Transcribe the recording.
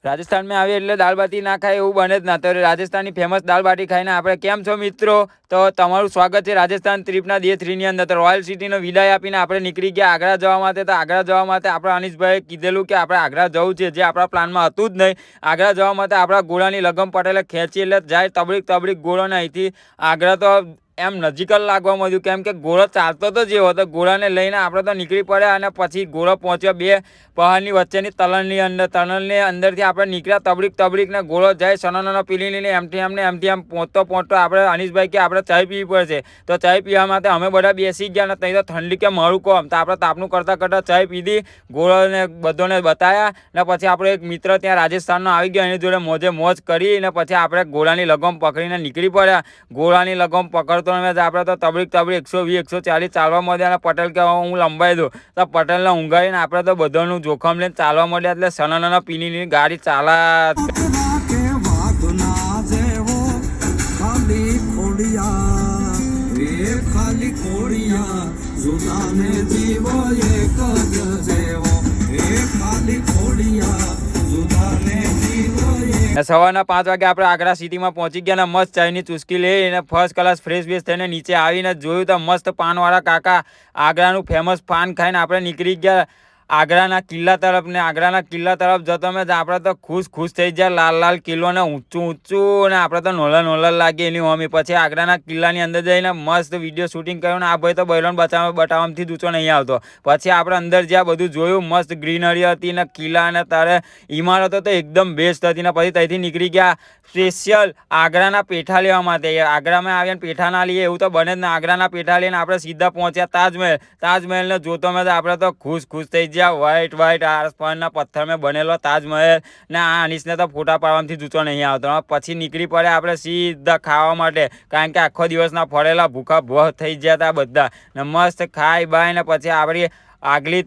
રાજસ્થાન में आवे એટલે દાળ બાટી ના ખાય એવું બને જ ના। તો રાજસ્થાનની ફેમસ દાળ બાટી ખાઈને આપણે કેમ છો મિત્રો? તો તમારું સ્વાગત છે રાજસ્થાન ટ્રીપના ડે 3 ની અંદર। તો રોયલ સિટીનો વિદાય આપીને આપણે નીકળી ગયા આગ્રા જવા માટે। તો આગ્રા જવા માટે આપણા અનિશભાઈએ કીધેલું કે આપણે આગ્રા જવું છે, જે આપણા પ્લાનમાં હતું જ નહીં। આગ્રા જવા માટે આપણા ઘોડાની લગમ પટેલે ખેંચી એટલે જાય તબડીક તબડીક ઘોડો ને અહીંથી આગ્રા તો એમ નજીક જ લાગવા મળ્યું, કેમ કે ઘોડો ચાલતો તો જેવો હતો। ઘોડાને લઈને આપણે તો નીકળી પડ્યા અને પછી ઘોડો પહોંચ્યો બે પહાડની વચ્ચેની તણલની અંદરથી આપણે નીકળ્યા તબડીક તબડીક ને ઘોડો જાય સનોનો પીલી લઈને એમથી એમ પહોંચતો આપણે અનિશભાઈ કે આપણે ચાય પીવી પડશે। તો ચાય પીવા માટે અમે બધા બેસી ગયા ને ત્યાં તો ઠંડી કે મારું કોમ, તો આપણે તાપનું કરતાં કરતાં ચાય પીધી, ઘોડોને બધાને બતાવ્યા ને પછી આપણે એક મિત્ર ત્યાં રાજસ્થાનનો આવી ગયો, એની જોડે મોજે મોજ કરી ને પછી આપણે ઘોડાની લગામ પકડીને નીકળી પડ્યા। ઘોડાની લગામ પકડતો આપણે તો તબડીક 120 140 ચાલવા માંડ્યા અને પટેલ કે હું લંબાઈ દઉં, તો પટેલને ઊંઘાડીને આપણે તો બધાનું જોખમ લઈને ચાલવા માંડ્યા। એટલે સનાના પીની ગાડી ચાલા સવારના 5 વાગે આપણે આગ્રા સિટીમાં પહોંચી ગયા ને મસ્ત ચાયની ચુસ્કી લઈને ફર્સ્ટ ક્લાસ ફ્રેશ બેસ થઈને નીચે આવીને જોયું તો મસ્ત પાનવાળા કાકા આગ્રાનું ફેમસ પાન ખાઈને આપણે નીકળી ગયા આગ્રાના કિલ્લા તરફ। ને આગ્રાના કિલ્લા તરફ જતો મેં આપણે તો ખુશ થઈ જાય, લાલ લાલ કિલ્લો ને ઊંચું ને આપણે તો નોલા લાગીએ એની હોમી। પછી આગ્રાના કિલ્લાની અંદર જઈને મસ્ત વિડીયો શૂટિંગ કર્યું ને આ ભાઈ તો બૈરોન બતાવવાથી ઊંચો નહીં આવતો। પછી આપણે અંદર જ્યાં બધું જોયું, મસ્ત ગ્રીનરી હતી ને કિલ્લા ને તારે ઇમારતો તો એકદમ બેસ્ટ હતી ને પછી ત્યાંથી નીકળી ગયા સ્પેશિયલ આગ્રાના પેઠા લેવા માટે। આગ્રામાં આવીને પેઠા ના લઈએ એવું તો બને જ ને, આગ્રાના પેઠા લઈને આપણે સીધા પહોંચ્યા તાજમહેલને જોતો મેં આપણે તો ખુશ થઈ વ્હાઈટ આસમાનના પથ્થર મેં બનેલો તાજમહેલ ને આ અનિશને તો ફોટા પાડવાથી જૂતો નહીં આવતો। પછી નીકળી પડે આપણે સીધા ખાવા માટે, કારણ કે આખો દિવસના ફરેલા ભૂખા ભોહ થઈ ગયા હતા બધા ને મસ્ત ખાઈ બાય ને પછી આપણી આગલી